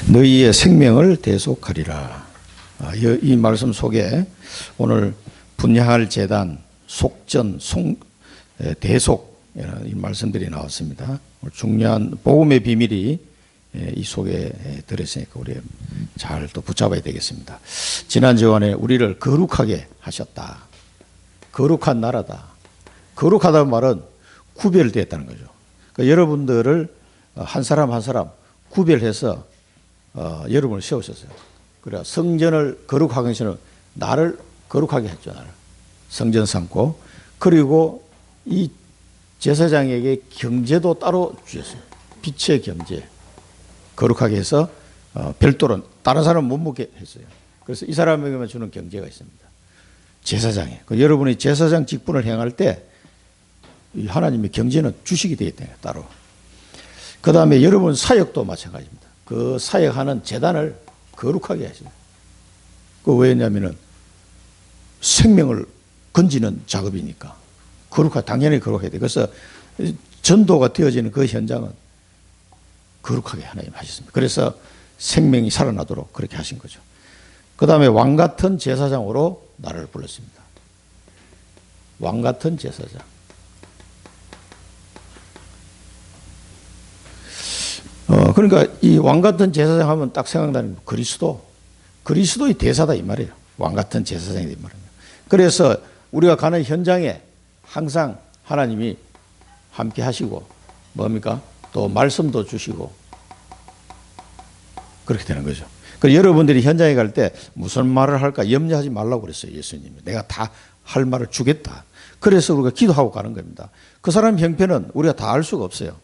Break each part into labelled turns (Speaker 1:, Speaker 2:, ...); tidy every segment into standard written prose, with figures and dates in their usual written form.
Speaker 1: 너희의 생명을 대속하리라. 이 말씀 속에 오늘 분야할 재단, 속전, 대속 이 말씀들이 나왔습니다. 중요한 복음의 비밀이 이 속에 들어있으니까 우리 잘 또 붙잡아야 되겠습니다. 지난 주간에 우리를 거룩하게 하셨다. 거룩한 나라다. 거룩하다는 말은 구별되었다는 거죠. 그러니까 여러분들을 한 사람 한 사람 구별해서 여러분을 세우셨어요. 그래 성전을 거룩하게 하시는 나를 거룩하게 했죠. 나를 성전 삼고, 그리고 이 제사장에게 경제도 따로 주셨어요. 빛의 경제 거룩하게 해서 별도로 다른 사람은 못 먹게 했어요. 그래서 이 사람에게만 주는 경제가 있습니다. 제사장에 여러분이 제사장 직분을 행할 때 하나님의 경제는 주식이 되겠다 따로. 그 다음에 여러분 사역도 마찬가지입니다. 그 사역하는 재단을 거룩하게 하십니다. 그 왜냐하면은 생명을 건지는 작업이니까 당연히 거룩해야 돼. 그래서 전도가 되어지는 그 현장은 거룩하게 하나님 하셨습니다. 그래서 생명이 살아나도록 그렇게 하신 거죠. 그 다음에 왕 같은 제사장으로 나를 불렀습니다. 왕 같은 제사장. 그러니까 이 왕 같은 제사장 하면 딱 생각나는 그리스도의 대사다 이 말이에요. 왕 같은 제사장이 이 말이에요. 그래서 우리가 가는 현장에 항상 하나님이 함께 하시고 뭡니까? 또 말씀도 주시고 그렇게 되는 거죠. 그래서 여러분들이 현장에 갈 때 무슨 말을 할까 염려하지 말라고 그랬어요. 예수님이. 내가 다 할 말을 주겠다. 그래서 우리가 기도하고 가는 겁니다. 그 사람 형편은 우리가 다 알 수가 없어요.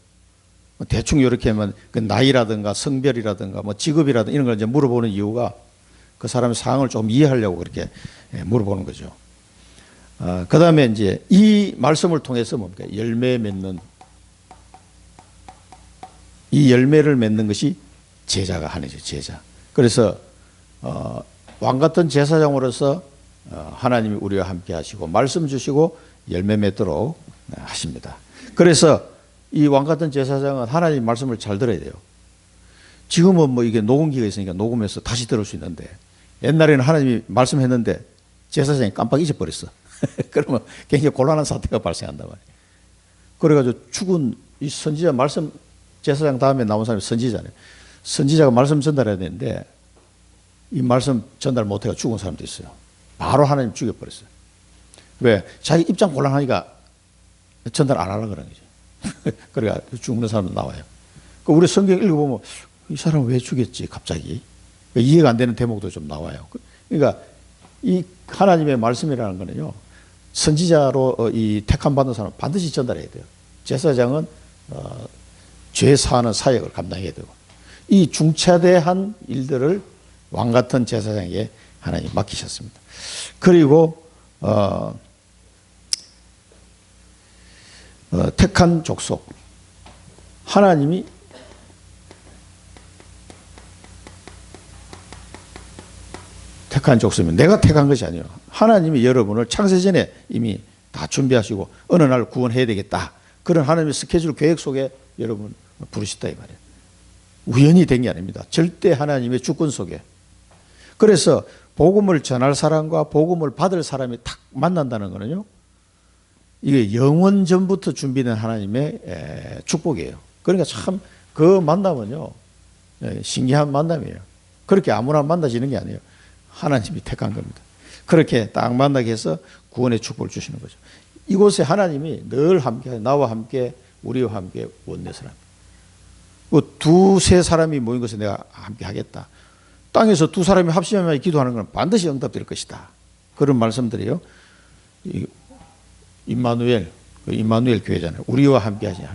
Speaker 1: 대충 이렇게 하면 그 나이라든가 성별이라든가 뭐 직업이라든가 이런 걸 이제 물어보는 이유가 그 사람의 상황을 좀 이해하려고 그렇게 물어보는 거죠. 그 다음에 이제 이 말씀을 통해서 뭡니까? 열매 맺는, 이 열매를 맺는 것이 제자가 하나죠. 제자. 그래서 왕 같은 제사장으로서 하나님이 우리와 함께 하시고 말씀 주시고 열매 맺도록 하십니다. 그래서 이 왕 같은 제사장은 하나님 말씀을 잘 들어야 돼요. 지금은 뭐 이게 녹음기가 있으니까 녹음해서 다시 들을 수 있는데 옛날에는 하나님이 말씀했는데 제사장이 깜빡 잊어버렸어. 그러면 굉장히 곤란한 사태가 발생한단 말이에요. 그래가지고 죽은 이 선지자 말씀 제사장 다음에 나온 사람이 선지자네요. 선지자가 말씀 전달해야 되는데 이 말씀 전달 못해가 죽은 사람도 있어요. 바로 하나님 죽여버렸어요. 왜? 자기 입장 곤란하니까 전달 안 하려고 그러는 거죠. 그러니까 죽는 사람도 나와요. 우리 성경 읽어보면 이 사람 왜 죽였지 갑자기? 이해가 안 되는 대목도 좀 나와요. 그러니까 이 하나님의 말씀이라는 거는요. 선지자로 이 택함 받는 사람은 반드시 전달해야 돼요. 제사장은 죄 사하는 사역을 감당해야 되고 이 중차대한 일들을 왕 같은 제사장에게 하나님 맡기셨습니다. 그리고 택한 족속 하나님이 택한 족속이면 내가 택한 것이 아니에요. 하나님이 여러분을 창세전에 이미 다 준비하시고 어느 날 구원해야 되겠다. 그런 하나님의 스케줄 계획 속에 여러분 부르셨다 이 말이에요. 우연히 된 게 아닙니다. 절대 하나님의 주권 속에. 그래서 복음을 전할 사람과 복음을 받을 사람이 딱 만난다는 거는요. 이게 영원 전부터 준비된 하나님의 축복이에요. 그러니까 참 그 만남은요. 신기한 만남이에요. 그렇게 아무나 만나지는 게 아니에요. 하나님이 택한 겁니다. 그렇게 딱 만나게 해서 구원의 축복을 주시는 거죠. 이곳에 하나님이 늘 함께 나와 함께 우리와 함께 원내 사람. 두세 사람이 모인 것에 내가 함께 하겠다. 땅에서 두 사람이 합심하며 기도하는 건 반드시 응답될 것이다. 그런 말씀들이요. 임마누엘 교회잖아요. 우리와 함께 하시는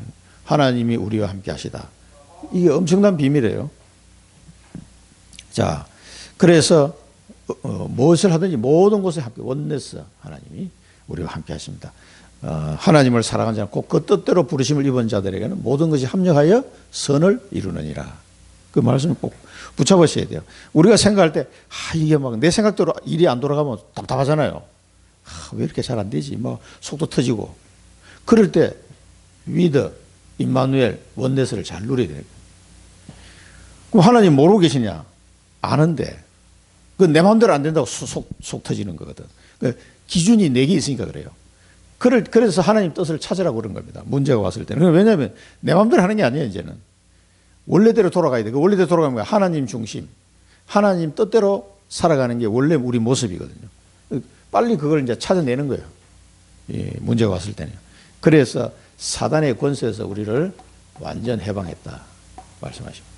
Speaker 1: 하나님이 우리와 함께 하시다. 이게 엄청난 비밀이에요. 자, 그래서 무엇을 하든지 모든 곳에 함께 원내서 하나님이 우리와 함께 하십니다. 하나님을 사랑하는 자는 꼭 그 뜻대로 부르심을 입은 자들에게는 모든 것이 합력하여 선을 이루느니라. 그 말씀을 꼭 붙잡으셔야 돼요. 우리가 생각할 때 이게 막 내 생각대로 일이 안 돌아가면 답답하잖아요. 왜 이렇게 잘 안 되지? 뭐 속도 터지고. 그럴 때 위드, 임마누엘, 원내스를 잘 누려야 돼요. 그럼 하나님 모르고 계시냐? 아는데. 그 내 마음대로 안 된다고 속 터지는 거거든. 그 기준이 4개 있으니까 그래요. 그래서 하나님 뜻을 찾으라고 그런 겁니다. 문제가 왔을 때는. 왜냐하면 내 마음대로 하는 게 아니에요, 이제는. 원래대로 돌아가야 돼. 그 원래대로 돌아가는 거야. 하나님 중심. 하나님 뜻대로 살아가는 게 원래 우리 모습이거든요. 빨리 그걸 이제 찾아내는 거예요. 예, 문제가 왔을 때는. 그래서 사단의 권세에서 우리를 완전 해방했다. 말씀하시고.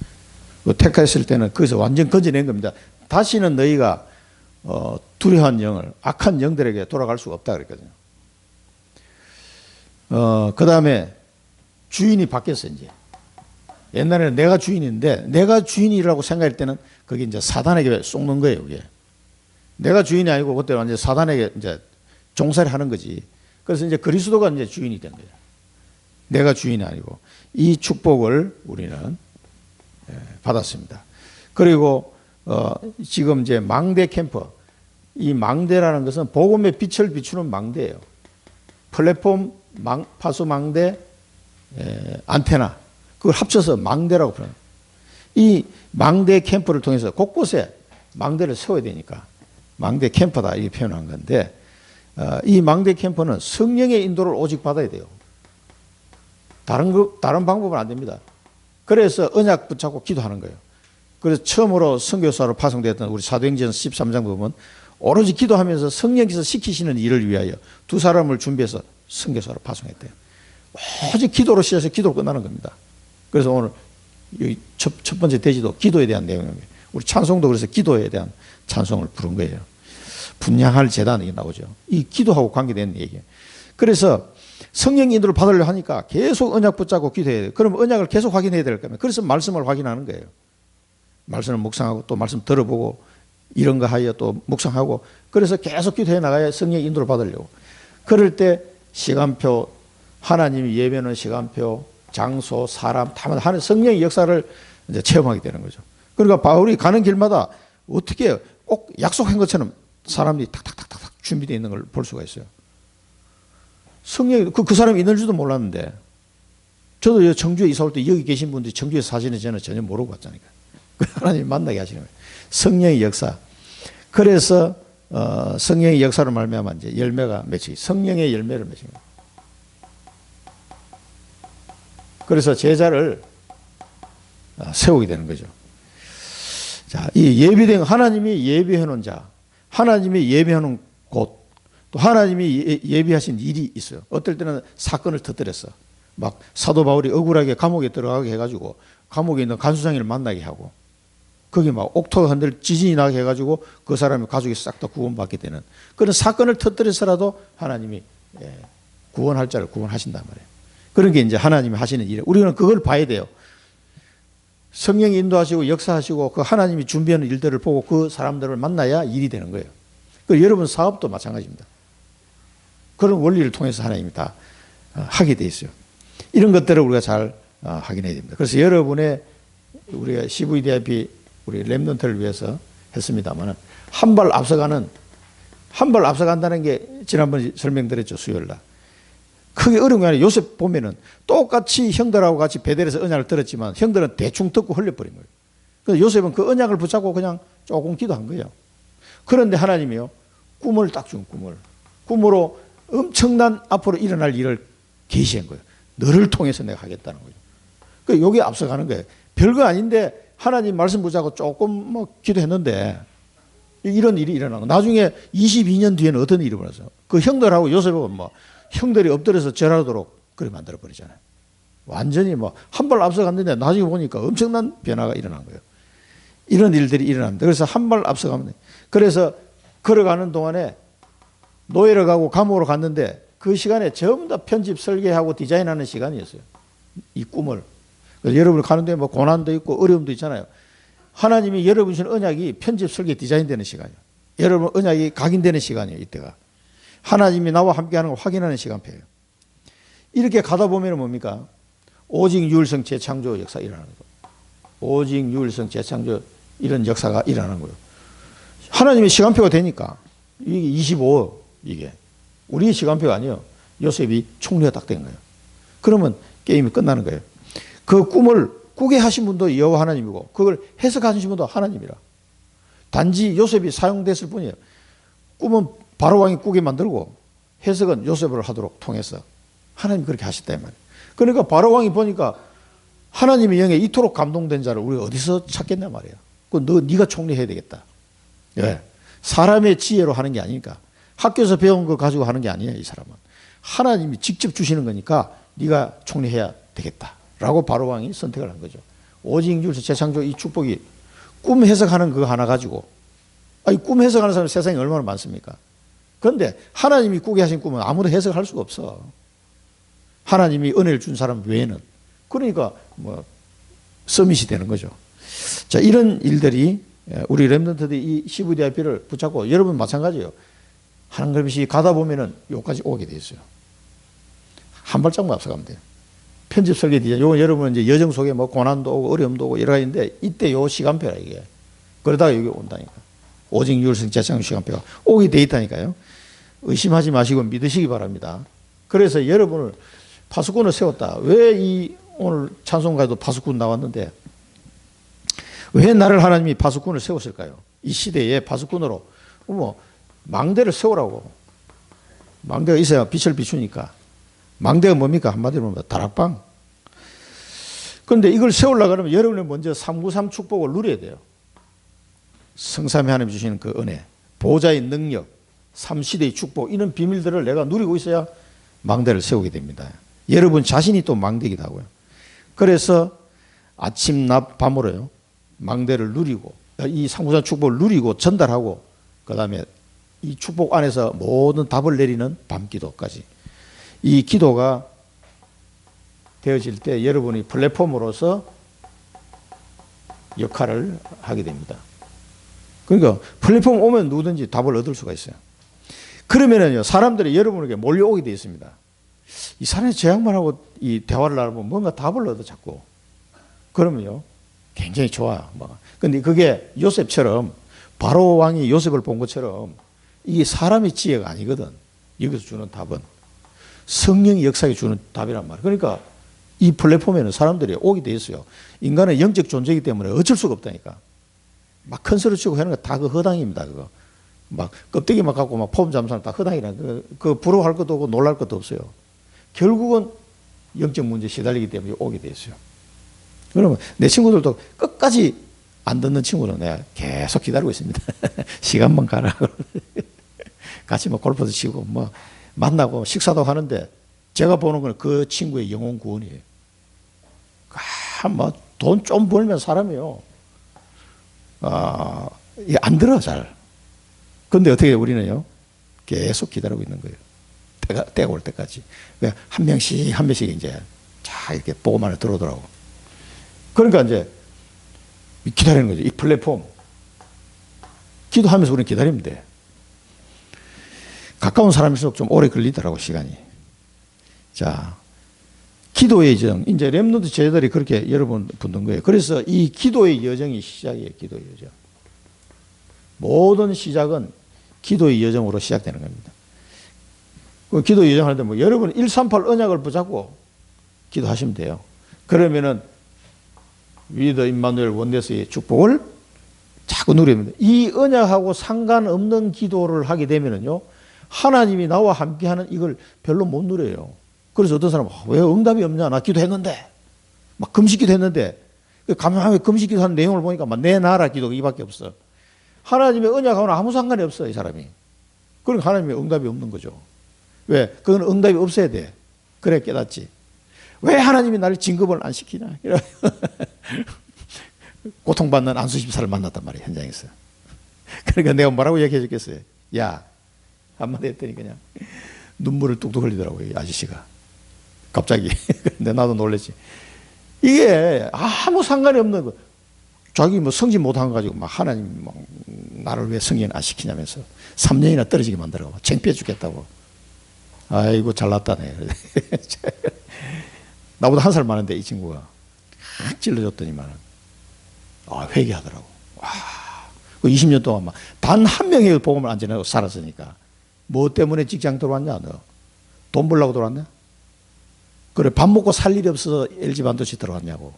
Speaker 1: 택했을 때는 거기서 완전 건져낸 겁니다. 다시는 너희가 두려워한 영을, 악한 영들에게 돌아갈 수가 없다 그랬거든요. 그 다음에 주인이 바뀌었어, 이제. 옛날에는 내가 주인인데, 내가 주인이라고 생각할 때는 그게 이제 사단에게 쏟는 거예요, 그게. 내가 주인이 아니고 그때 완전 사단에게 이제 종살이 하는 거지. 그래서 이제 그리스도가 이제 주인이 된 거예요. 내가 주인이 아니고. 이 축복을 우리는 받았습니다. 그리고 지금 이제 망대 캠프, 이 망대라는 것은 복음의 빛을 비추는 망대예요. 플랫폼, 파수 망대, 안테나, 그걸 합쳐서 망대라고 표현해요. 이 망대 캠프를 통해서 곳곳에 망대를 세워야 되니까 망대 캠프다 이렇게 표현한 건데, 이 망대 캠프는 성령의 인도를 오직 받아야 돼요. 다른 방법은 안 됩니다. 그래서 언약 붙잡고 기도하는 거예요. 그래서 처음으로 선교사로 파송되었던 우리 사도행전 13장 보면 오로지 기도하면서 성령께서 시키시는 일을 위하여 2사람을 준비해서 선교사로 파송했대요. 오직 기도로 시작해서 기도로 끝나는 겁니다. 그래서 오늘 첫 번째 대지도 기도에 대한 내용입니다. 우리 찬송도 그래서 기도에 대한 찬송을 부른 거예요. 분향할 재단이 나오죠. 이 기도하고 관계된 얘기예요. 그래서 성령 인도를 받으려고 하니까 계속 언약 붙잡고 기도해야 돼요. 그럼 언약을 계속 확인해야 될 거면, 그래서 말씀을 확인하는 거예요. 말씀을 묵상하고 또 말씀 들어보고 이런 거 하여 또 묵상하고, 그래서 계속 기도해 나가야 성령 인도를 받으려고. 그럴 때 시간표, 하나님이 예배하는 시간표, 장소, 사람, 다 하는 성령의 역사를 이제 체험하게 되는 거죠. 그러니까 바울이 가는 길마다 어떻게 꼭 약속한 것처럼 사람들이 탁탁탁탁 준비되어 있는 걸 볼 수가 있어요. 성령이 그 사람이 있는 줄도 몰랐는데, 저도 청주에 이사 올 때 여기 계신 분들이 청주에 사시는 저는 전혀 모르고 왔잖아요. 하나님 만나게 하시는 거예요. 성령의 역사. 그래서 성령의 역사로 말미암아 이제 열매가 맺히기, 성령의 열매를 맺힌 거예요. 그래서 제자를 세우게 되는 거죠. 자, 이 예비된, 하나님이 예비해 놓은 자, 하나님이 예비해 놓은 곳, 또 하나님이 예비하신 일이 있어요. 어떨 때는 사건을 터뜨렸어. 막 사도 바울이 억울하게 감옥에 들어가게 해가지고 감옥에 있는 간수장이를 만나게 하고, 거기 막 옥토가 흔들 지진이 나게 해가지고 그 사람의 가족이 싹 다 구원받게 되는 그런 사건을 터뜨려서라도 하나님이 구원할 자를 구원하신단 말이에요. 그런 게 이제 하나님이 하시는 일이에요. 우리는 그걸 봐야 돼요. 성령이 인도하시고 역사하시고 그 하나님이 준비하는 일들을 보고 그 사람들을 만나야 일이 되는 거예요. 그 여러분 사업도 마찬가지입니다. 그런 원리를 통해서 하나님이 다 하게 돼 있어요. 이런 것들을 우리가 잘 확인해야 됩니다. 그래서 여러분의 우리가 CVDIP 우리 렘넌트를 위해서 했습니다만, 한 발 앞서간다는 게 지난번에 설명드렸죠, 수요일 날. 크게 어려운 게 아니라 요셉 보면은 똑같이 형들하고 같이 베델에서 언약을 들었지만 형들은 대충 듣고 흘려버린 거예요. 그래서 요셉은 그 언약을 붙잡고 그냥 조금 기도한 거예요. 그런데 하나님이요, 꿈을 딱 준 꿈으로 엄청난 앞으로 일어날 일을 계시한 거예요. 너를 통해서 내가 하겠다는 거죠. 그 여기 앞서가는 거예요. 별거 아닌데 하나님 말씀 붙잡고 조금 뭐 기도했는데 이런 일이 일어난 거. 나중에 22년 뒤에는 어떤 일이 일어났어요? 그 형들하고 요셉은 뭐 형들이 엎드려서 절하도록 그렇게 만들어 버리잖아요. 완전히 뭐 한 발 앞서갔는데 나중에 보니까 엄청난 변화가 일어난 거예요. 이런 일들이 일어납니다. 그래서 한 발 앞서가면 돼요. 그래서 걸어가는 동안에 노예를 가고 감옥으로 갔는데 그 시간에 전부 다 편집 설계하고 디자인하는 시간이었어요. 이 꿈을. 그래서 여러분 가는데 뭐 고난도 있고 어려움도 있잖아요. 하나님이 여러분 주신 언약이 편집 설계 디자인되는 시간이에요. 여러분 언약이 각인되는 시간이에요. 이때가. 하나님이 나와 함께하는 걸 확인하는 시간표예요. 이렇게 가다 보면 뭡니까? 오직 유일성 재창조 역사 일어나는 거예요. 오직 유일성 재창조 이런 역사가 일어나는 거예요. 하나님의 시간표가 되니까 이게 25 이게 우리의 시간표가 아니에요. 요셉이 총리가 딱 된 거예요. 그러면 게임이 끝나는 거예요. 그 꿈을 꾸게 하신 분도 여호와 하나님이고 그걸 해석하신 분도 하나님이라. 단지 요셉이 사용됐을 뿐이에요. 꿈은 바로 왕이 꾸게 만들고 해석은 요셉을 하도록 통해서 하나님이 그렇게 하셨단 말이에요. 그러니까 바로 왕이 보니까 하나님의 영에 이토록 감동된 자를 우리가 어디서 찾겠냐 말이에요. 네가 총리해야 되겠다. 예. 사람의 지혜로 하는 게 아니니까. 학교에서 배운 거 가지고 하는 게 아니에요. 이 사람은 하나님이 직접 주시는 거니까 네가 총리해야 되겠다라고 바로 왕이 선택을 한 거죠. 오직 율서 재창조 이 축복이 꿈 해석하는 그거 하나 가지고, 아니 꿈 해석하는 사람이 세상에 얼마나 많습니까? 그런데 하나님이 꾸게 하신 꿈은 아무도 해석할 수가 없어. 하나님이 은혜를 준 사람 외에는. 그러니까 뭐 서밋이 되는 거죠. 자, 이런 일들이 우리 렘넌트들이 이 CVDIP를 붙잡고, 여러분 마찬가지예요. 한 걸음씩 가다 보면은 여기까지 오게 돼 있어요. 한 발짝만 앞서가면 돼요. 편집 설계 디자인, 요건 여러분 이제 여정 속에 뭐 고난도 오고 어려움도 오고 여러 가지 있는데, 이때 요 시간표라 이게. 그러다가 여기 온다니까. 오직 율성 재창조 시간표가 오게 돼 있다니까요. 의심하지 마시고 믿으시기 바랍니다. 그래서 여러분을 파수꾼을 세웠다. 왜 오늘 찬송가에도 파수꾼 나왔는데, 왜 나를 하나님이 파수꾼을 세웠을까요? 이 시대에 파수꾼으로 망대를 세우라고. 망대가 있어야 빛을 비추니까. 망대가 뭡니까? 한마디로 말하면 다락방. 그런데 이걸 세우려고 하면 여러분이 먼저 393 축복을 누려야 돼요. 성삼위 하나님 주시는 그 은혜, 보호자의 능력, 삼시대의 축복, 이런 비밀들을 내가 누리고 있어야 망대를 세우게 됩니다. 여러분 자신이 또 망대이기도 하고요. 그래서 아침, 낮, 밤으로요, 망대를 누리고, 이 393 축복을 누리고 전달하고, 그 다음에 이 축복 안에서 모든 답을 내리는 밤기도까지. 이 기도가 되어질 때 여러분이 플랫폼으로서 역할을 하게 됩니다. 그러니까 플랫폼 오면 누구든지 답을 얻을 수가 있어요. 그러면은요, 사람들이 여러분에게 몰려오게 되어 있습니다. 이 사람이 제 양반하고 이 대화를 나누면 뭔가 답을 얻어 자꾸. 그러면요, 굉장히 좋아요. 근데 그게 요셉처럼, 바로 왕이 요셉을 본 것처럼 이게 사람의 지혜가 아니거든. 여기서 주는 답은 성령이 역사에 주는 답이란 말이에요. 그러니까 이 플랫폼에는 사람들이 오게 돼 있어요. 인간은 영적 존재이기 때문에 어쩔 수가 없다니까. 막 큰 소리 치고 하는 거 다 그 허당입니다. 그거 막 껍데기만 갖고 막 폼 잠수하는 다 허당이라. 그 부러워할 것도 없고 놀랄 것도 없어요. 결국은 영적 문제에 시달리기 때문에 오게 돼 있어요. 그러면 내 친구들도 끝까지 안 듣는 친구는 내가 계속 기다리고 있습니다. 시간만 가라. 같이 뭐 골프도 치고 뭐 만나고 식사도 하는데, 제가 보는 건 그 친구의 영혼 구원이에요. 뭐 돈 좀 벌면 사람이요. 안 들어 잘. 그런데 어떻게 우리는요? 계속 기다리고 있는 거예요. 때가 올 때까지. 한 명씩 한 명씩 이제 자 이렇게 보고만 들어오더라고. 그러니까 이제 기다리는 거죠. 이 플랫폼. 기도하면서 우리는 기다리면 돼. 가까운 사람일수록 좀 오래 걸리더라고, 시간이. 자, 기도의 여정. 이제 렘넌트 제자들이 그렇게 여러분 붙는 거예요. 그래서 이 기도의 여정이 시작이에요, 기도의 여정. 모든 시작은 기도의 여정으로 시작되는 겁니다. 그 기도의 여정 할 때 뭐 여러분 138 언약을 붙잡고 기도하시면 돼요. 그러면은 위더 임마누엘 원네스의 축복을 자꾸 누립니다. 이 언약하고 상관없는 기도를 하게 되면은요, 하나님이 나와 함께하는 이걸 별로 못 누려요. 그래서 어떤 사람은 왜 응답이 없냐? 나 기도했는데, 막 금식기도 했는데, 가만히 금식기도 하는 내용을 보니까 막 내 나라 기도가 이밖에 없어. 하나님의 언약하고는 아무 상관이 없어, 이 사람이. 그러니까 하나님의 응답이 없는 거죠. 왜? 그건 응답이 없어야 돼. 그래 깨닫지. 왜 하나님이 나를 진급을 안 시키냐? 고통받는 안수 집사를 만났단 말이에요, 현장에서. 그러니까 내가 뭐라고 얘기해 줬겠어요? 야, 한마디 했더니 그냥 눈물을 뚝뚝 흘리더라고요, 이 아저씨가. 갑자기. 근데 나도 놀랬지. 이게 아무 상관이 없는 거. 자기 뭐 성진 못한 거 가지고 막 하나님 뭐 나를 왜 성인 안 시키냐면서 3년이나 떨어지게 만들어. 창피해 죽겠다고. 아이고, 잘났다네. 나보다 한 살 많은데 이 친구가 찔러줬더니만 회개하더라고. 와, 20년 동안 단 한 명의 복음을 안 전하고 살았으니까. 뭐 때문에 직장 들어왔냐, 너? 돈 벌려고 들어왔냐? 그래, 밥 먹고 살 일이 없어서 LG 반도체 들어갔냐고.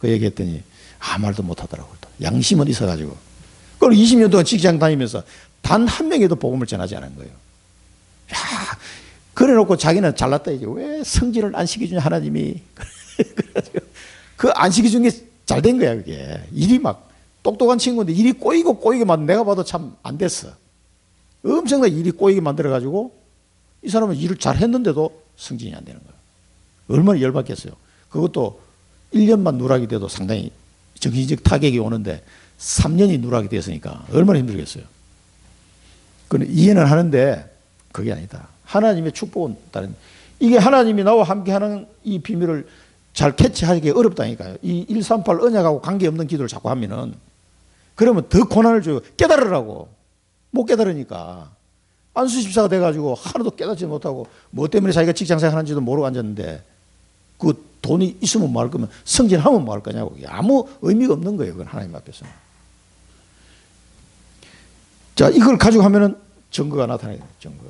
Speaker 1: 그 얘기했더니 아무 말도 못하더라고요. 양심은 있어가지고. 그걸 20년 동안 직장 다니면서 단 한 명에도 복음을 전하지 않은 거예요. 야, 그래 놓고 자기는 잘났다 이제. 왜 성질을 안 시켜주냐 하나님이. 그 안 시켜준 게 잘 된 거야 그게. 일이 막 똑똑한 친구인데 일이 꼬이고만 내가 봐도 참 안 됐어. 엄청나게 일이 꼬이게 만들어가지고 이 사람은 일을 잘 했는데도 승진이 안 되는 거예요. 얼마나 열받겠어요. 그것도 1년만 누락이 돼도 상당히 정신적 타격이 오는데 3년이 누락이 됐으니까 얼마나 힘들겠어요. 그건 이해는 하는데 그게 아니다. 하나님의 축복은 다른. 이게 하나님이 나와 함께하는 이 비밀을 잘 캐치하기 어렵다니까요. 이 138 언약하고 관계없는 기도를 자꾸 하면은 그러면 더 고난을 줘요. 깨달으라고. 못 깨달으니까. 안수집사가 돼가지고 하나도 깨닫지 못하고 뭐 때문에 자기가 직장생활 하는지도 모르고 앉았는데 그 돈이 있으면 뭐 할 거면 승진하면 뭐 할 거냐고. 아무 의미가 없는 거예요. 그건 하나님 앞에서. 자, 이걸 가지고 하면은 증거가 나타나요. 증거.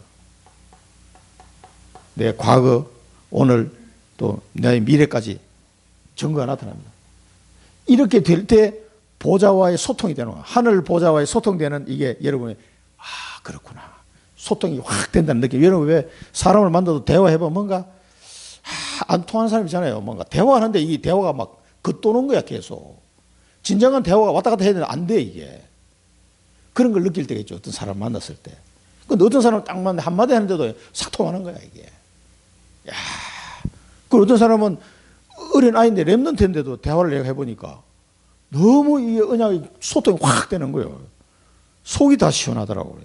Speaker 1: 내 과거, 오늘 또 내 미래까지 증거가 나타납니다. 이렇게 될 때 보좌와의 소통이 되는 거야. 하늘 보좌와의 소통되는 이게 여러분의 그렇구나. 소통이 확 된다는 느낌. 여러분 왜 사람을 만나도 대화해보면 뭔가 안 통하는 사람 있잖아요. 뭔가 대화하는데 이 대화가 막 겉도는 거야 계속. 진정한 대화가 왔다 갔다 해야 되는데 안 돼 이게. 그런 걸 느낄 때가 있죠. 어떤 사람 만났을 때. 근데 어떤 사람은 딱 만나 한마디 하는데도 싹 통하는 거야 이게. 야. 그리고 어떤 사람은 어린 아이인데 랩런트인데도 대화를 내가 해보니까 너무 이 언약이 소통이 확 되는 거예요. 속이 다 시원하더라고요.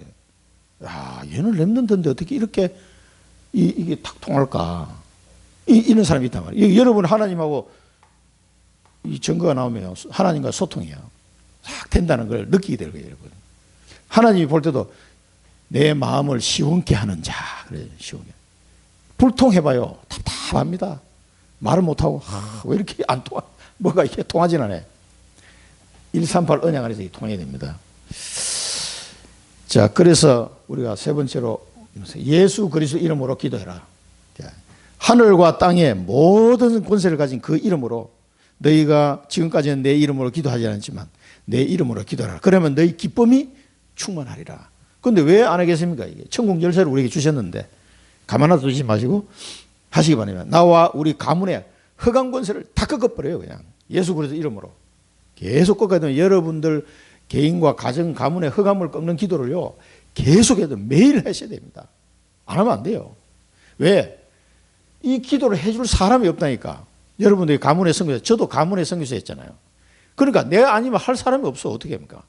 Speaker 1: 야, 얘는 랩런트인데 어떻게 이렇게 이게 탁 통할까? 이런 사람이 있단 말이에요. 여러분 하나님하고 이 증거가 나오면 하나님과 소통이야. 싹 된다는 걸 느끼게 될 거예요, 여러분. 하나님이 볼 때도 내 마음을 시원케 하는 자. 그래요, 시원케. 불통해봐요. 답답합니다. 말을 못하고, 왜 이렇게 안 통하, 뭐가 이렇게 통하진 않아요. 138 언약 안에서 통해야 됩니다. 자, 그래서 우리가 세 번째로 예수 그리스도 이름으로 기도해라. 자, 하늘과 땅의 모든 권세를 가진 그 이름으로 너희가 지금까지는 내 이름으로 기도하지 않았지만 내 이름으로 기도하라. 그러면 너희 기쁨이 충만하리라. 그런데 왜 안 하겠습니까? 이게 천국 열쇠를 우리에게 주셨는데 가만 놔두지 마시고 하시기 바랍니다. 나와 우리 가문의 허강 권세를 다 꺾어버려요. 그냥 예수 그리스도 이름으로 계속 꺾어야 되면 여러분들 개인과 가정 가문의 허감을 꺾는 기도를요 계속해서 매일 하셔야 됩니다. 안 하면 안 돼요. 왜? 이 기도를 해줄 사람이 없다니까. 여러분들이 가문의 선교사, 저도 가문의 선교사 했잖아요. 그러니까 내가 아니면 할 사람이 없어. 어떻게 합니까?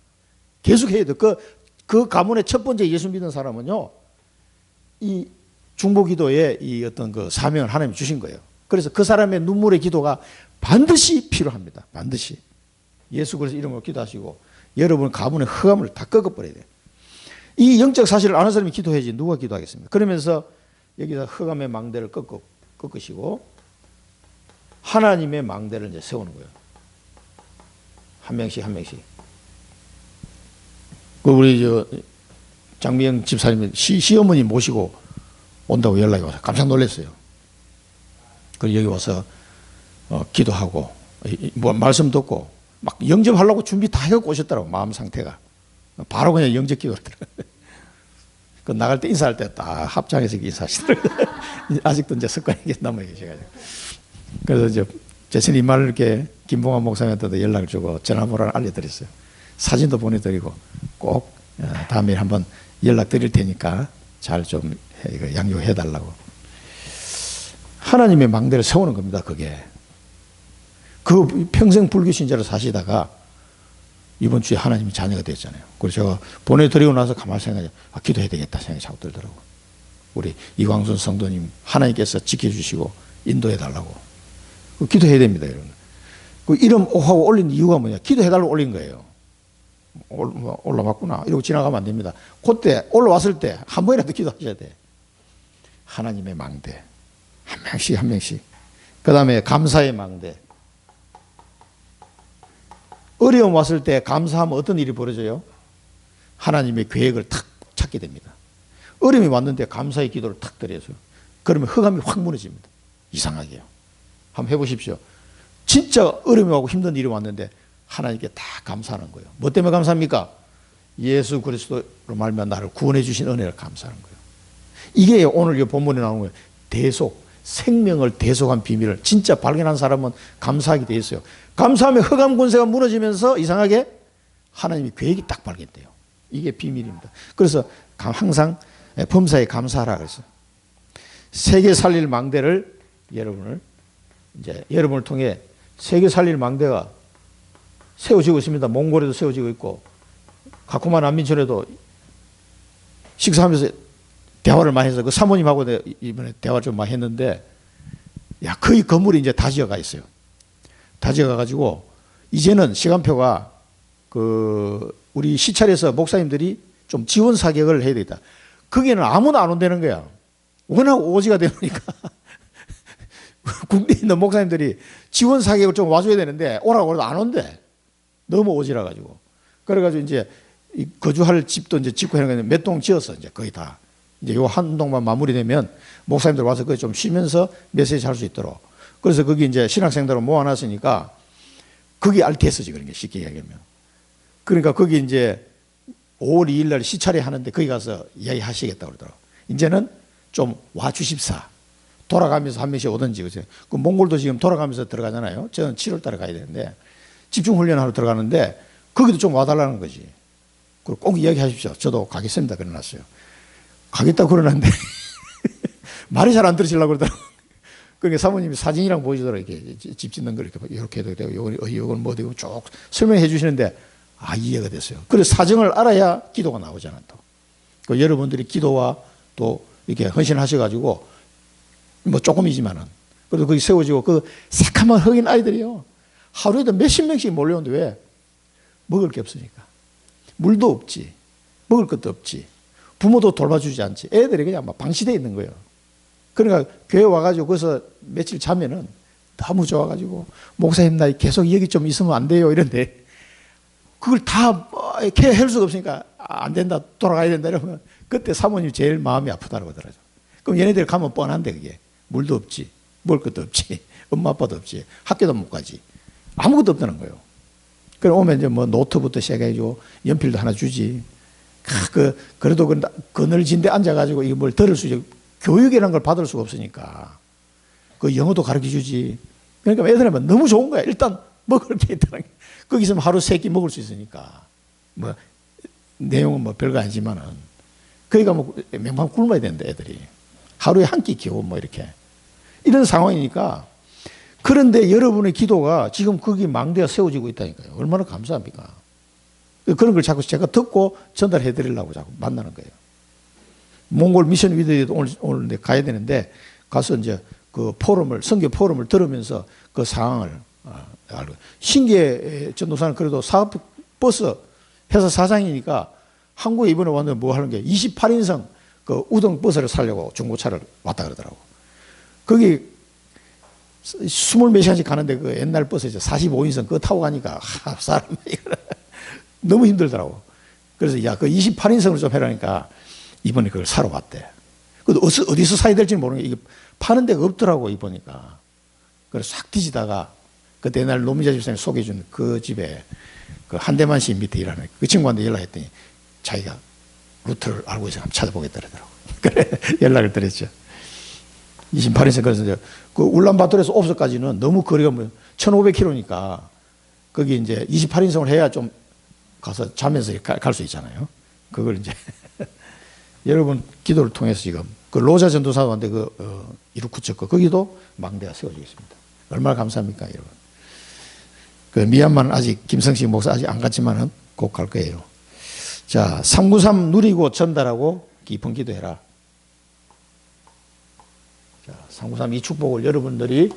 Speaker 1: 계속 해야 돼. 그 가문의 첫 번째 예수 믿는 사람은요, 이 중보기도에 이 어떤 그 사명을 하나님이 주신 거예요. 그래서 그 사람의 눈물의 기도가 반드시 필요합니다. 반드시. 예수 그리스도 이름으로 기도하시고 여러분 가문의 흑암을 다 꺾어버려야 돼요. 이 영적 사실을 아는 사람이 기도해야지 누가 기도하겠습니까? 그러면서 여기서 흑암의 망대를 꺾으시고 하나님의 망대를 이제 세우는 거예요. 한 명씩 한 명씩. 그 우리 저 장미영 집사님 시어머니 모시고 온다고 연락이 와서 깜짝 놀랐어요. 그리고 여기 와서 기도하고 뭐 말씀 듣고 막 영접하려고 준비 다 해갖고 오셨더라고. 마음 상태가 바로 그냥 영접 기도를 그 나갈 때 인사할 때 딱 합장해서 인사하시더라고요. 아직도 이제 습관이 남아 계셔가지고. 그래서 이제 제가 이 말을 이렇게 김봉환 목사님한테도 연락을 주고 전화번호를 알려드렸어요. 사진도 보내드리고 꼭 다음에 한번 연락 드릴 테니까 잘 좀 양육해 달라고. 하나님의 망대를 세우는 겁니다. 그게. 그 평생 불교 신자로 사시다가 이번 주에 하나님이 자녀가 됐잖아요. 그래서 제가 보내드리고 나서 가만히 생각해, 기도해야 되겠다 생각이 자꾸 들더라고요. 우리 이광순 성도님 하나님께서 지켜주시고 인도해 달라고. 기도해야 됩니다, 여러분. 그 이름 하고 올린 이유가 뭐냐? 기도해 달라고 올린 거예요. 올라왔구나. 이러고 지나가면 안 됩니다. 그때 올라왔을 때 한 번이라도 기도하셔야 돼. 하나님의 망대. 한 명씩 한 명씩. 그 다음에 감사의 망대. 어려움 왔을 때 감사하면 어떤 일이 벌어져요? 하나님의 계획을 탁 찾게 됩니다. 어려움이 왔는데 감사의 기도를 탁 드려서 그러면 흑암이 확 무너집니다. 이상하게요. 한번 해보십시오. 진짜 어려움하고 힘든 일이 왔는데 하나님께 다 감사하는 거예요. 뭐 때문에 감사합니까? 예수 그리스도로 말미암아 나를 구원해 주신 은혜를 감사하는 거예요. 이게 오늘 이 본문에 나오는 거예요. 대속, 생명을 대속한 비밀을 진짜 발견한 사람은 감사하게 돼 있어요. 감사하면 흑암 권세가 무너지면서 이상하게 하나님의 계획이 딱 발견돼요. 이게 비밀입니다. 그래서 항상 범사에 감사하라 그랬어요. 세계 살릴 망대를 여러분을 통해 세계 살릴 망대가 세워지고 있습니다. 몽골에도 세워지고 있고 가쿠마 난민촌에도 식사하면서 대화를 많이 해서 그 사모님하고 이번에 대화를 좀 많이 했는데 야 거의 건물이 이제 다 지어가 있어요. 다 지어가 가지고 이제는 시간표가 우리 시찰에서 목사님들이 좀 지원 사격을 해야 되겠다. 거기는 아무나 안 온다는 거야. 워낙 오지가 되니까 국내에 있는 목사님들이 지원 사격을 좀 와줘야 되는데 오라고 해도 안 온대. 너무 오지라 가지고. 그래가지고 이제 거주할 집도 이제 짓고 해는 건데 몇 동 지었어. 이제 거의 다. 이제 요 한 동만 마무리되면 목사님들 와서 거기 좀 쉬면서 메시지 할 수 있도록. 그래서 거기 이제 신학생들을 모아놨으니까 거기 RTS지 그런 게 쉽게 얘기하면. 그러니까 거기 이제 5월 2일 날 시찰회 하는데 거기 가서 이야기 하시겠다고 그러더라고. 이제는 좀 와주십사. 돌아가면서 한 명씩 오든지. 그 몽골도 지금 돌아가면서 들어가잖아요. 저는 7월 달에 가야 되는데 집중훈련하러 들어가는데 거기도 좀 와달라는 거지. 그리고 꼭 이야기하십시오. 저도 가겠습니다. 그러놨어요. 가겠다고 그러는데 말이 잘 안 들으시려고 그러더라고요. 그러니까 사모님이 사진이랑 보여주더라고요. 이렇게 집 짓는 걸 이렇게 해도 되고 이건 뭐 되고 쭉 설명해 주시는데 이해가 됐어요. 그래서 사정을 알아야 기도가 나오잖아요. 또. 여러분들이 기도와 또 이렇게 헌신하셔가지고 뭐 조금이지만은 그래도 거기 세워지고 그 새카만 흑인 아이들이요. 하루에도 몇십 명씩 몰려오는데 왜? 먹을 게 없으니까. 물도 없지. 먹을 것도 없지. 부모도 돌봐주지 않지. 애들이 그냥 막 방치되어 있는 거예요. 그러니까 교회 와가지고 거기서 며칠 자면은 너무 좋아가지고 목사님 나 계속 여기 좀 있으면 안 돼요 이런데 그걸 다 케어할 수가 없으니까 안 된다 돌아가야 된다 이러면 그때 사모님이 제일 마음이 아프다고 하더라고요. 그럼 얘네들 가면 뻔한데 그게 물도 없지 먹을 것도 없지 엄마 아빠도 없지 학교도 못 가지 아무것도 없다는 거예요. 그럼 오면 이제 뭐 노트부터 시작해가지고 연필도 하나 주지. 그래도 그늘진 데 앉아가지고 이거 뭘 들을 수 있지. 교육이라는 걸 받을 수가 없으니까. 그 영어도 가르쳐 주지. 그러니까 애들은 너무 좋은 거야. 일단 먹을 게 있다는 게. 거기 있으면 하루 3끼 먹을 수 있으니까. 뭐, 내용은 뭐 별거 아니지만은. 그러니까 뭐 맹방 굶어야 되는데 애들이. 하루에 한 끼 겨우 뭐 이렇게. 이런 상황이니까. 그런데 여러분의 기도가 지금 거기 망대가 세워지고 있다니까요. 얼마나 감사합니까? 그런 걸 자꾸 제가 듣고 전달해 드리려고 자꾸 만나는 거예요. 몽골 미션 위대에도 오늘 가야 되는데 가서 이제 그 선교 포럼을 들으면서 그 상황을 알고. 신계 전도사는 그래도 사업 버스 회사 사장이니까 한국에 이번에 왔는데 뭐 하는 게 28인승 그 우등 버스를 살려고 중고차를 왔다 그러더라고. 거기 20몇 시간씩 가는데 그 옛날 버스 이제 45인승 그거 타고 가니까 사람이 너무 힘들더라고. 그래서 그 28인승으로 좀 해라니까 이번에 그걸 사러 갔대. 근데 어디서 사야 될지 모르는 게 이게 파는 데가 없더라고 이보니까. 그래서 싹 뒤지다가 그때 옛날 노미자 집사님 소개해준 그 집에 그 한대만씨 밑에 일하는 그 친구한테 연락했더니 자기가 루트를 알고 있어 한번 찾아보겠다더라고. 그래 연락을 드렸죠. 28인승 그래서 이제 그 울란바토르에서 옵서까지는 너무 거리가 뭐 1,500km니까 거기 이제 28인승을 해야 좀 가서 자면서 갈 수 있잖아요. 그걸 이제 여러분 기도를 통해서 지금 그 로자 전도사한테 이루쿠츠 거기도 망대가 세워지고 있습니다. 얼마나 감사합니까, 여러분. 그 미얀마는 아직 김성식 목사 아직 안 갔지만은 곧 갈 거예요. 자, 393 누리고 전달하고 깊은 기도해라. 자, 393 이 축복을 여러분들이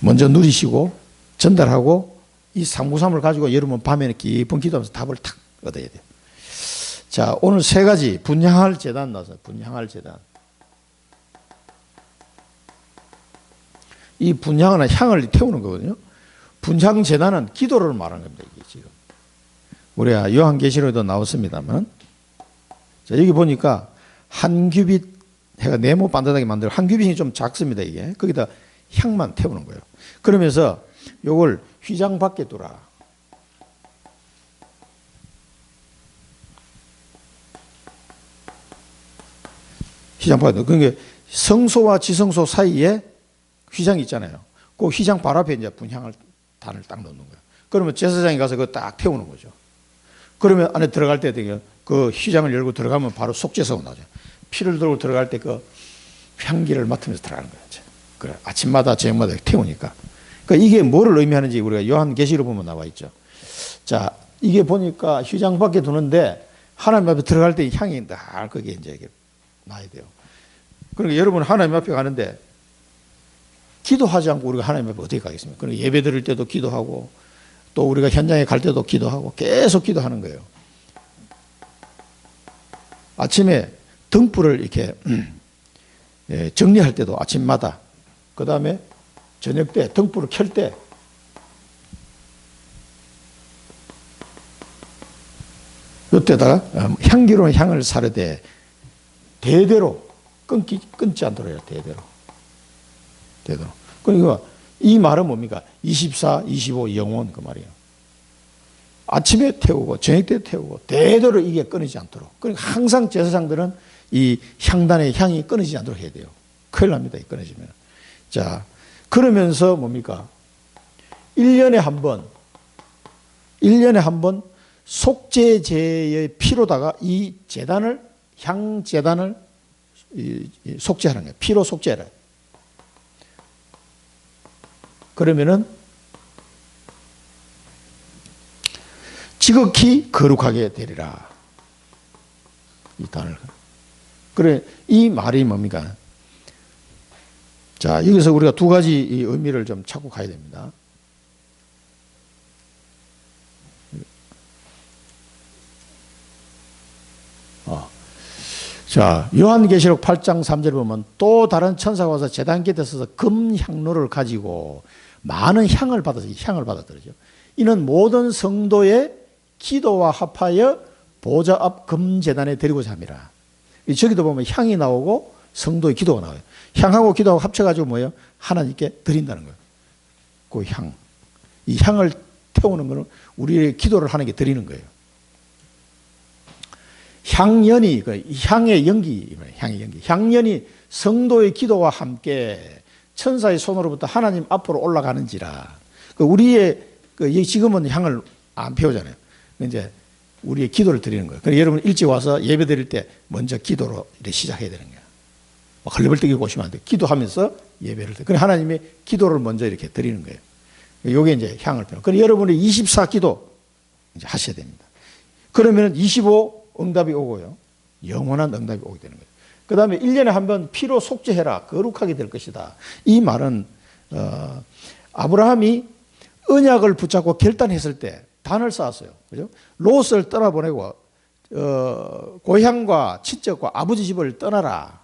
Speaker 1: 먼저 누리시고 전달하고 이 393을 가지고 여러분 밤에는 깊은 기도하면서 답을 탁 얻어야 돼요. 자, 오늘 3가지 분향할 재단 나서 분향할 재단. 이 분향은 향을 태우는 거거든요. 분향 재단은 기도를 말하는 겁니다. 이게 지금 우리가 요한계시록에도 나왔습니다만, 자 여기 보니까 한 규빗 해가 네모 반듯하게 만들어 한 규빗이 좀 작습니다. 이게 거기다 향만 태우는 거예요. 그러면서 요걸 휘장 밖에 두라. 휘장 밖에 두라. 그러니까 성소와 지성소 사이에 휘장이 있잖아요. 그 휘장 바로 앞에 이제 분향을 단을 딱 넣는 거예요. 그러면 제사장이 가서 그거 딱 태우는 거죠. 그러면 안에 들어갈 때 그 휘장을 열고 들어가면 바로 속죄소가 나죠. 피를 들고 들어갈 때 그 향기를 맡으면서 들어가는 거죠. 그래, 아침마다 저녁마다 태우니까. 그러니까 이게 뭐를 의미하는지 우리가 요한계시록 보면 나와 있죠. 자, 이게 보니까 휘장 밖에 두는데 하나님 앞에 들어갈 때 향이 날 그게 이제 나야 돼요. 그러니까 여러분 하나님 앞에 가는데 기도하지 않고 우리가 하나님 앞에 어떻게 가겠습니까? 그러니까 예배 드릴 때도 기도하고 또 우리가 현장에 갈 때도 기도하고 계속 기도하는 거예요. 아침에 등불을 이렇게 정리할 때도 아침마다, 그 다음에 저녁 때 등불을 켤 때 이때다가 향기로운 향을 사르되 대대로 끊지 않도록 해요. 대대로. 그러니까 이 말은 뭡니까? 24, 25 영원 그 말이에요. 아침에 태우고 저녁 때 태우고 대대로 이게 끊이지 않도록. 그러니까 항상 제사장들은 이 향단의 향이 끊이지 않도록 해야 돼요. 큰일 납니다. 이 끊어지면. 자, 그러면서 뭡니까? 1년에 한 번 속죄제의 피로다가 이 제단을, 향제단을 속죄하는 거예요. 피로 속죄를. 그러면은 지극히 거룩하게 되리라. 이 단을. 그래, 이 말이 뭡니까? 자, 여기서 우리가 두 가지 이 의미를 좀 찾고 가야 됩니다. 자, 요한계시록 8장 3절에 보면 또 다른 천사가 와서 제단 곁에 서서 금향로를 가지고 많은 향을 받아들이죠. 이는 모든 성도의 기도와 합하여 보좌 앞 금제단에 드리고자 함이라. 저기도 보면 향이 나오고 성도의 기도가 나와요. 향하고 기도하고 합쳐가지고 뭐예요? 하나님께 드린다는 거예요. 그 향. 이 향을 태우는 거는 우리의 기도를 하나님께 드리는 거예요. 향연이, 향의 연기, 향연이 성도의 기도와 함께 천사의 손으로부터 하나님 앞으로 올라가는지라. 우리의, 지금은 향을 안 피우잖아요. 이제 우리의 기도를 드리는 거예요. 그래서 여러분 일찍 와서 예배 드릴 때 먼저 기도로 시작해야 되는 거예요. 헐레벌떡이 오시면 안 돼요. 기도하면서 예배를 드려요. 그래서 하나님이 기도를 먼저 이렇게 드리는 거예요. 요게 이제 향을 피우는 거예요. 그래서 여러분이 24기도 이제 하셔야 됩니다. 그러면 25 응답이 오고요. 영원한 응답이 오게 되는 거예요. 그 다음에 1년에 한 번 피로 속죄해라. 거룩하게 될 것이다. 이 말은 아브라함이 언약을 붙잡고 결단했을 때 단을 쌓았어요. 그죠? 롯을 떠나보내고 고향과 친척과 아버지 집을 떠나라.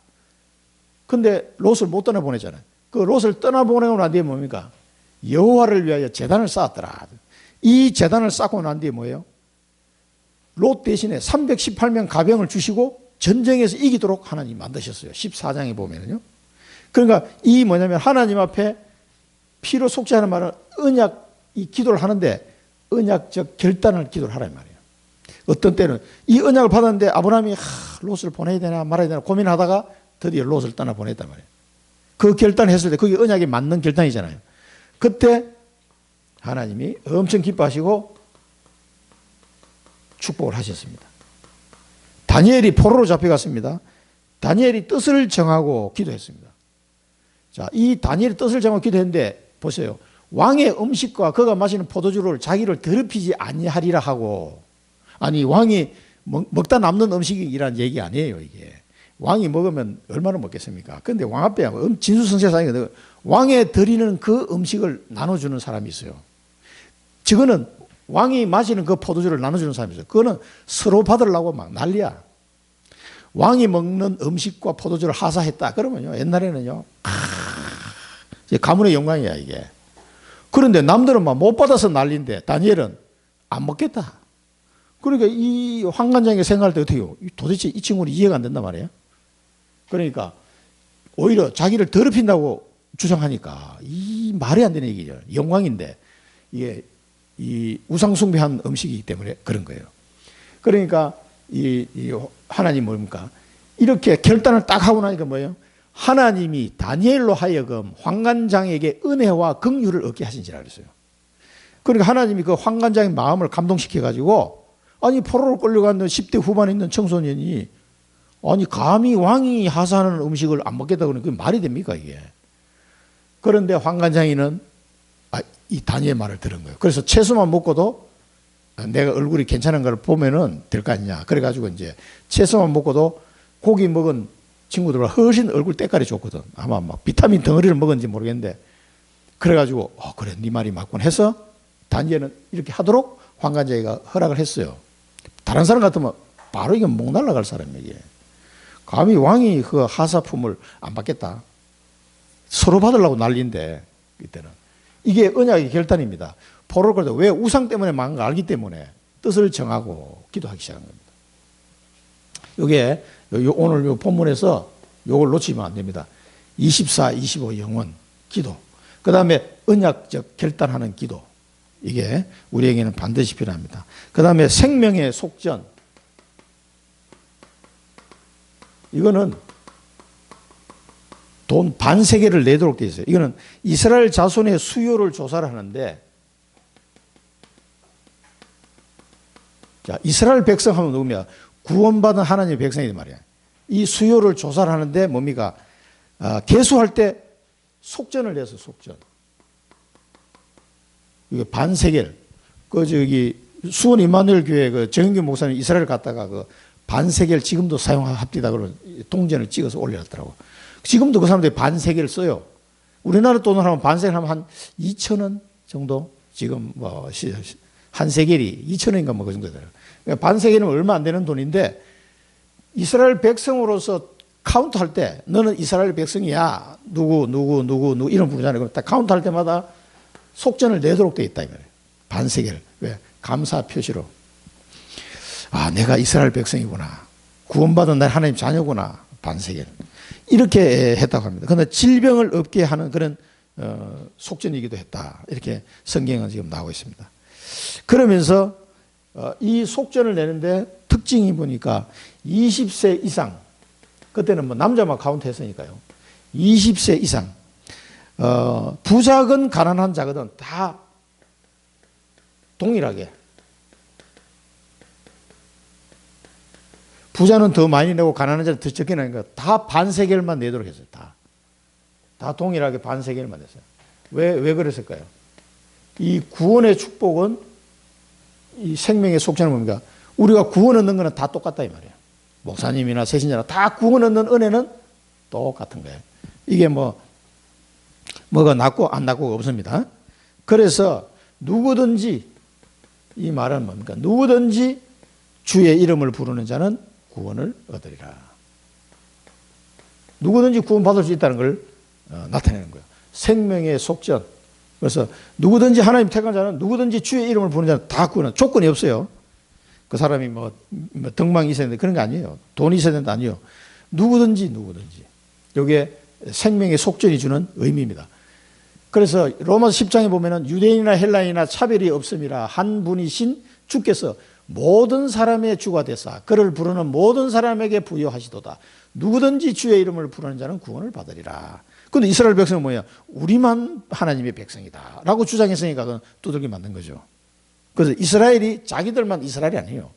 Speaker 1: 근데 롯을 못 떠나보내잖아요. 그 롯을 떠나보내고 난 뒤에 뭡니까? 여호와를 위하여 제단을 쌓았더라. 이 제단을 쌓고 난 뒤에 뭐예요? 롯 대신에 318명 가병을 주시고 전쟁에서 이기도록 하나님 만드셨어요. 14장에 보면은요. 그러니까 이 뭐냐면 하나님 앞에 피로 속죄하는 말은 언약 이 기도를 하는데 언약적 결단을 기도를 하란 말이에요. 어떤 때는 이 언약을 받았는데 아브라함이 롯을 보내야 되나 말아야 되나 고민하다가 드디어 롯을 떠나 보냈단 말이에요. 그 결단했을 때 그게 언약에 맞는 결단이잖아요. 그때 하나님이 엄청 기뻐하시고 축복을 하셨습니다. 다니엘이 포로로 잡혀갔습니다. 다니엘이 뜻을 정하고 기도했습니다. 자, 이 다니엘이 뜻을 정하고 기도했는데 보세요. 왕의 음식과 그가 마시는 포도주를 자기를 더럽히지 아니하리라 하고, 아니 왕이 먹다 남는 음식이란 얘기 아니에요. 이게 왕이 먹으면 얼마나 먹겠습니까? 그런데 왕 앞에 진수성찬상에 왕에 드리는 그 음식을 나눠주는 사람이 있어요. 저거는 왕이 마시는 그 포도주를 나눠주는 사람이 있어요. 그거는 서로 받으려고 막 난리야. 왕이 먹는 음식과 포도주를 하사했다. 그러면요, 옛날에는요, 가문의 영광이야, 이게. 그런데 남들은 막 못 받아서 난리인데 다니엘은 안 먹겠다. 그러니까 이 환관장에 생각할 때 어떻게 해요? 도대체 이 친구는 이해가 안 된단 말이에요. 그러니까 오히려 자기를 더럽힌다고 주장하니까 이 말이 안 되는 얘기죠. 영광인데 이게 이 우상숭배한 음식이기 때문에 그런 거예요. 그러니까 이 하나님 뭡니까? 이렇게 결단을 딱 하고 나니까 뭐예요? 하나님이 다니엘로 하여금 환관장에게 은혜와 긍휼을 얻게 하신지라 그랬어요. 그러니까 하나님이 그 환관장의 마음을 감동시켜 가지고 아니 포로로 끌려가는 10대 후반에 있는 청소년이 아니 감히 왕이 하사하는 음식을 안 먹겠다고 그러면 그게 말이 됩니까 이게? 그런데 환관장이는 이 다니엘 말을 들은 거예요. 그래서 채소만 먹고도 내가 얼굴이 괜찮은 걸 보면은 될 거 아니냐. 그래가지고 이제 채소만 먹고도 고기 먹은 친구들보다 훨씬 얼굴 때깔이 좋거든. 아마 막 비타민 덩어리를 먹었는지 모르겠는데 그래가지고 그래 네 말이 맞군 해서 다니엘은 이렇게 하도록 환관장이가 허락을 했어요. 다른 사람 같으면 바로 이게 목 날라갈 사람이에요. 감히 왕이 그 하사품을 안 받겠다. 서로 받으려고 난리인데 이때는 이게 언약의 결단입니다. 포로를 끌때 왜 우상 때문에 망한 걸 알기 때문에 뜻을 정하고 기도하기 시작한 겁니다. 이게 오늘 요 본문에서 요걸 놓치면 안 됩니다. 24, 25 영원 기도. 그 다음에 언약적 결단하는 기도. 이게 우리에게는 반드시 필요합니다. 그 다음에 생명의 속전. 이거는 돈 반세계를 내도록 되어 있어요. 이거는 이스라엘 자손의 수요를 조사를 하는데, 자, 이스라엘 백성 하면 누구냐? 구원받은 하나님의 백성이란 말이야. 이 수요를 조사를 하는데 뭡니까? 계수할 때 속전을 내서 속전. 이게 반세겔. 수원 임마누엘 교회 정인규 목사님 이스라엘 갔다가 반세겔 지금도 사용합디다 그러면 동전을 찍어서 올려놨더라고. 지금도 그 사람들이 반세겔 써요. 우리나라 돈으로 하면 반세겔 하면 한 2,000원 정도? 지금 한 세겔이 2,000원인가 그 정도 돼요. 그러니까 반세겔은 얼마 안 되는 돈인데 이스라엘 백성으로서 카운트 할 때 너는 이스라엘 백성이야. 누구 이런 부분이잖아요. 그럼 딱 카운트 할 때마다 속전을 내도록 되어 있다 이 말이에요. 반세겔. 왜? 감사 표시로. 내가 이스라엘 백성이구나. 구원받은 날 하나님 자녀구나. 반세겔. 이렇게 했다고 합니다. 그런데 질병을 없게 하는 그런 속전이기도 했다. 이렇게 성경은 지금 나오고 있습니다. 그러면서 이 속전을 내는데 특징이 보니까 20세 이상, 그때는 남자만 카운트 했으니까요. 20세 이상, 부자건 가난한 자거든 다 동일하게. 부자는 더 많이 내고 가난한 자는 더 적게 내니까 다 반세겔만 내도록 했어요. 다 동일하게 반세겔만 냈어요. 왜 그랬을까요? 이 구원의 축복은 이 생명의 속전은 뭡니까? 우리가 구원 얻는 거는 다 똑같다 이 말이에요. 목사님이나 세신자나 다 구원 얻는 은혜는 똑같은 거예요. 이게 뭐가 낫고 안 낫고가 없습니다. 그래서 누구든지, 이 말은 뭡니까? 누구든지 주의 이름을 부르는 자는 구원을 얻으리라. 누구든지 구원받을 수 있다는 걸 나타내는 거예요. 생명의 속전. 그래서 누구든지 하나님 택한 자는 누구든지 주의 이름을 부르는 자는 다 구원은 조건이 없어요. 그 사람이 덕망이 있어야 되는데 그런 게 아니에요. 돈이 있어야 되는 게 아니에요. 누구든지. 이게 생명의 속전이 주는 의미입니다. 그래서 로마서 10장에 보면은 유대인이나 헬라인이나 차별이 없음이라 한 분이신 주께서 모든 사람의 주가 되사 그를 부르는 모든 사람에게 부여하시도다. 누구든지 주의 이름을 부르는 자는 구원을 받으리라. 그런데 이스라엘 백성은 뭐야? 우리만 하나님의 백성이다 라고 주장했으니까 그건 두들겨 맞는 거죠. 그래서 이스라엘이 자기들만 이스라엘이 아니에요.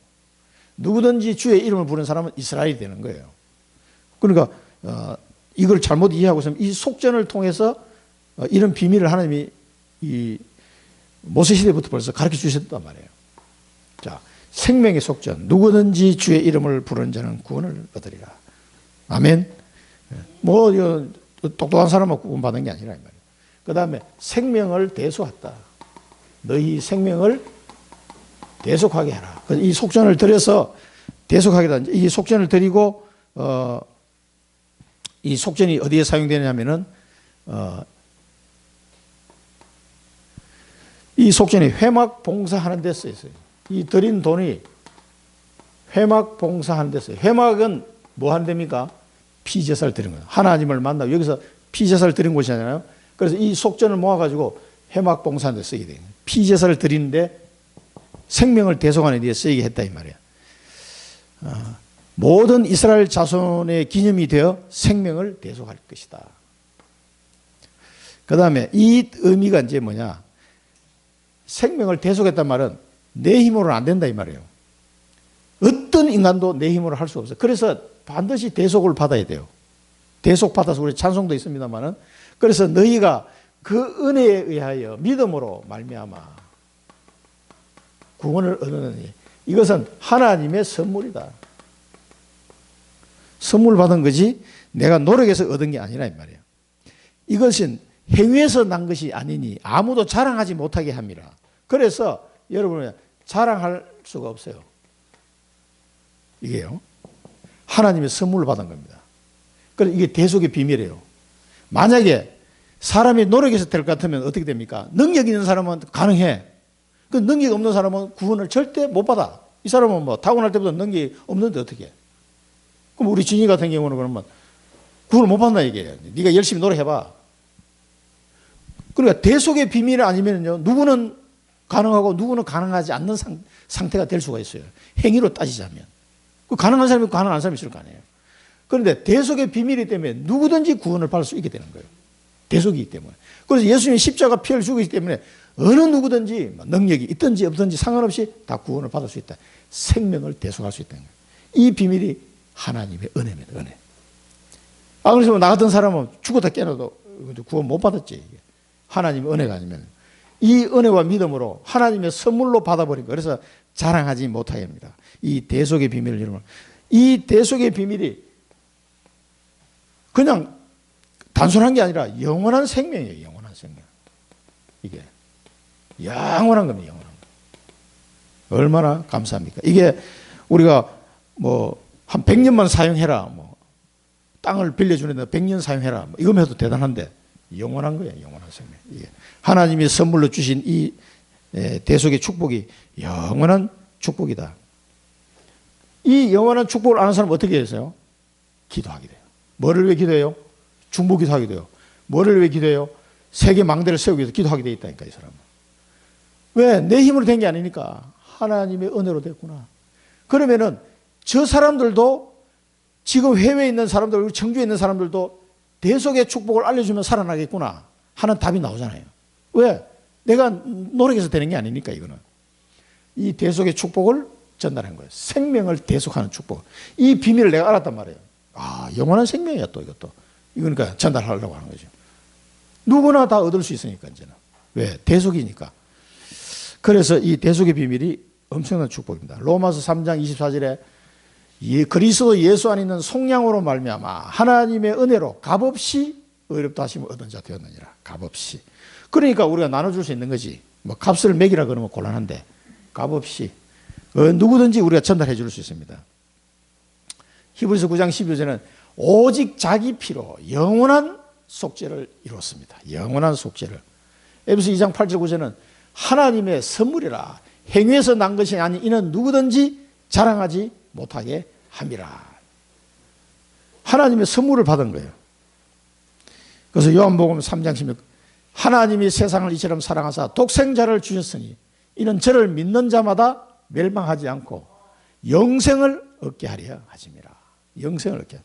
Speaker 1: 누구든지 주의 이름을 부르는 사람은 이스라엘이 되는 거예요. 그러니까 이걸 잘못 이해하고 있으면 이 속전을 통해서 이런 비밀을 하나님이 이 모세 시대부터 벌써 가르쳐 주셨단 말이에요. 자, 생명의 속전. 누구든지 주의 이름을 부르는 자는 구원을 얻으리라. 아멘. 똑똑한 사람만 구원받은 게 아니라 이 말이에요. 그 다음에 생명을 대속했다. 너희 생명을 대속하게 해라. 이 속전을 드려서 대속하게다. 이 속전을 드리고 이 속전이 어디에 사용되냐면은 이 속전이 회막 봉사하는 데 쓰였어요. 이 드린 돈이 회막 봉사하는 데 써요. 회막은 뭐 하는 데입니까? 피제사를 드리는 거예요. 하나님을 만나고 여기서 피제사를 드린 곳이잖아요. 그래서 이 속전을 모아가지고 회막봉사하는 데 쓰게 돼요. 피제사를 드리는데 생명을 대속하는 데 쓰이게 했다 이 말이에요. 모든 이스라엘 자손의 기념이 되어 생명을 대속할 것이다. 그 다음에 이 의미가 이제 뭐냐. 생명을 대속했단 말은 내 힘으로는 안 된다 이 말이에요. 어떤 인간도 내 힘으로 할 수 없어요. 그래서 반드시 대속을 받아야 돼요. 대속 받아서 우리 찬송도 있습니다만은 그래서 너희가 그 은혜에 의하여 믿음으로 말미암아 구원을 얻으느니 이것은 하나님의 선물이다. 선물 받은 거지 내가 노력해서 얻은 게 아니라 이 말이에요. 이것은 행위에서 난 것이 아니니 아무도 자랑하지 못하게 함이라. 그래서 여러분은 자랑할 수가 없어요. 이게요. 하나님의 선물을 받은 겁니다. 그래서 이게 대속의 비밀이에요. 만약에 사람이 노력해서 될 것 같으면 어떻게 됩니까? 능력 있는 사람은 가능해. 그 능력 없는 사람은 구원을 절대 못 받아. 이 사람은 뭐 타고날 때부터 능력이 없는데 어떻게 해? 그럼 우리 진이 같은 경우는 그러면 구원을 못 받나 이게. 네가 열심히 노력해봐. 그러니까 대속의 비밀이 아니면요. 누구는 가능하고 누구는 가능하지 않는 상태가 될 수가 있어요. 행위로 따지자면. 그 가능한 사람이 있고 가능한 사람이 있을 거 아니에요. 그런데 대속의 비밀이기 때문에 누구든지 구원을 받을 수 있게 되는 거예요. 대속이기 때문에. 그래서 예수님이 십자가 피를 주기 때문에 어느 누구든지 능력이 있든지 없든지 상관없이 다 구원을 받을 수 있다. 생명을 대속할 수 있다는 거예요. 이 비밀이 하나님의 은혜입니다. 은혜. 그래서 나 같은 사람은 죽었다 깨어나도 구원 못 받았지. 하나님의 은혜가 아니면. 이 은혜와 믿음으로 하나님의 선물로 받아버린 거예요. 그래서 자랑하지 못하게 합니다. 이 대속의 비밀을 여러분. 이 대속의 비밀이 그냥 단순한 게 아니라 영원한 생명이에요. 영원한 생명. 이게 영원한 겁니다. 영원한 거. 얼마나 감사합니까? 이게 우리가 뭐 한 100년만 사용해라. 뭐 땅을 빌려주는데 100년 사용해라. 뭐 이거면 해도 대단한데 영원한 거예요. 영원한 생명. 이게 하나님이 선물로 주신 이 대속의 축복이 영원한 축복이다. 이 영원한 축복을 아는 사람은 어떻게 해서요? 기도하게 돼요. 뭐를 위해 기도해요? 중보 기도하게 돼요. 뭐를 위해 기도해요? 세계 망대를 세우기 위해서 기도하게 돼 있다니까 이 사람은. 왜? 내 힘으로 된 게 아니니까 하나님의 은혜로 됐구나. 그러면은 저 사람들도 지금 해외에 있는 사람들, 청주에 있는 사람들도 대속의 축복을 알려주면 살아나겠구나 하는 답이 나오잖아요. 왜? 내가 노력해서 되는 게 아니니까 이거는. 이 대속의 축복을 전달한 거예요. 생명을 대속하는 축복. 이 비밀을 내가 알았단 말이에요. 영원한 생명이야 또 이것도. 이거니까 전달하려고 하는 거죠. 누구나 다 얻을 수 있으니까 이제는. 왜? 대속이니까. 그래서 이 대속의 비밀이 엄청난 축복입니다. 로마서 3장 24절에 그리스도 예수 안에 있는 속량으로 말미암아 하나님의 은혜로 값없이 의롭다 하심을 얻은 자 되었느니라. 값없이. 그러니까 우리가 나눠줄 수 있는 거지. 뭐 값을 매기라 그러면 곤란한데 값없이 누구든지 우리가 전달해 줄 수 있습니다. 히브리서 9장 12절에는 오직 자기 피로 영원한 속죄를 이루었습니다. 영원한 속죄를. 에베소 2장 8절 9절은 하나님의 선물이라 행위에서 난 것이 아니 이는 누구든지 자랑하지 못하게 함이라. 하나님의 선물을 받은 거예요. 그래서 요한복음 3장 16 하나님이 세상을 이처럼 사랑하사 독생자를 주셨으니 이는 저를 믿는 자마다 멸망하지 않고 영생을 얻게 하려 하심이라. 영생을 얻게.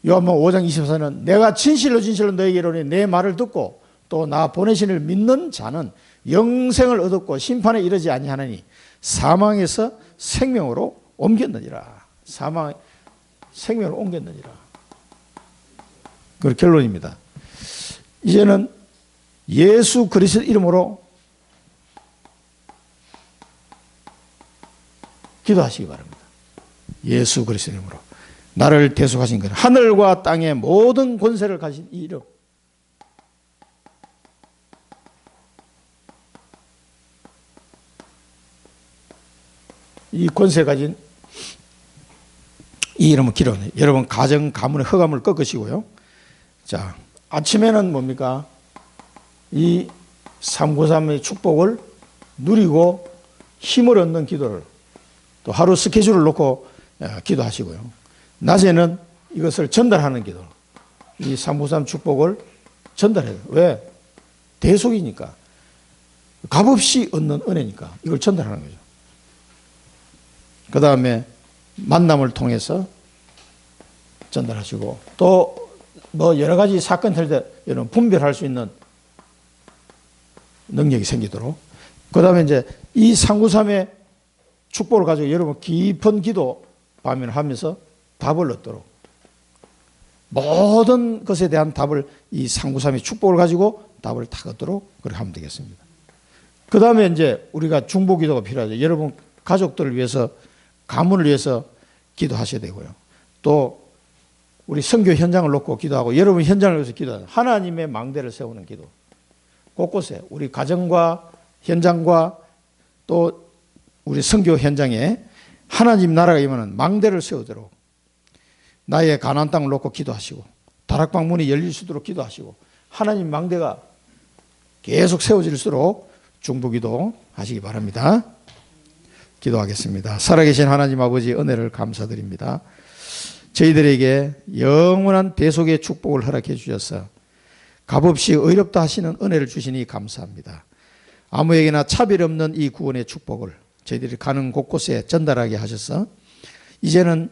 Speaker 1: 요한복음 5장 24절은 내가 진실로 너에게 이르노니 내 말을 듣고 또 나 보내신 이를 믿는 자는 영생을 얻었고 심판에 이르지 아니하나니 사망에서 생명으로 옮겼느니라. 생명으로 옮겼느니라. 그 결론입니다. 이제는 예수 그리스도 이름으로 기도하시기 바랍니다. 예수 그리스도 이름으로 나를 대속하신 것, 하늘과 땅의 모든 권세를 가진 이 이름, 이 권세 가진 이 이름을 기도하네요. 여러분 가정 가문의 흑암을 꺾으시고요. 자, 아침에는 뭡니까? 이 393의 축복을 누리고 힘을 얻는 기도를 또 하루 스케줄을 놓고 기도하시고요. 낮에는 이것을 전달하는 기도. 이 상부삼 축복을 전달해요. 왜? 대속이니까. 값없이 얻는 은혜니까 이걸 전달하는 거죠. 그 다음에 만남을 통해서 전달하시고 또 뭐 여러 가지 사건 될 때 여러분 분별할 수 있는 능력이 생기도록 그 다음에 이제 이 상구삼의 축복을 가지고 여러분 깊은 기도 반면하면서 답을 얻도록 모든 것에 대한 답을 이 상구삼의 축복을 가지고 답을 다 얻도록 그렇게 하면 되겠습니다. 그 다음에 이제 우리가 중보 기도가 필요하죠. 여러분 가족들을 위해서 가문을 위해서 기도하셔야 되고요. 또 우리 선교 현장을 놓고 기도하고 여러분 현장을 위해서 기도하는 하나님의 망대를 세우는 기도. 곳곳에 우리 가정과 현장과 또 우리 선교 현장에 하나님 나라가 임하는 망대를 세우도록 나의 가나안 땅을 놓고 기도하시고 다락방 문이 열릴 수 있도록 기도하시고 하나님 망대가 계속 세워질수록 중보기도 하시기 바랍니다. 기도하겠습니다. 살아계신 하나님 아버지 은혜를 감사드립니다. 저희들에게 영원한 대속의 축복을 허락해 주셔서 값없이 의롭다 하시는 은혜를 주시니 감사합니다. 아무에게나 차별 없는 이 구원의 축복을 저희들이 가는 곳곳에 전달하게 하셔서 이제는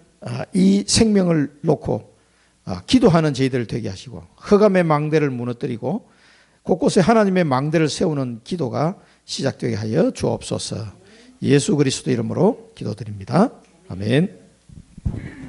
Speaker 1: 이 생명을 놓고 기도하는 저희들을 되게 하시고 흑암의 망대를 무너뜨리고 곳곳에 하나님의 망대를 세우는 기도가 시작되게 하여 주옵소서. 예수 그리스도 이름으로 기도드립니다. 아멘.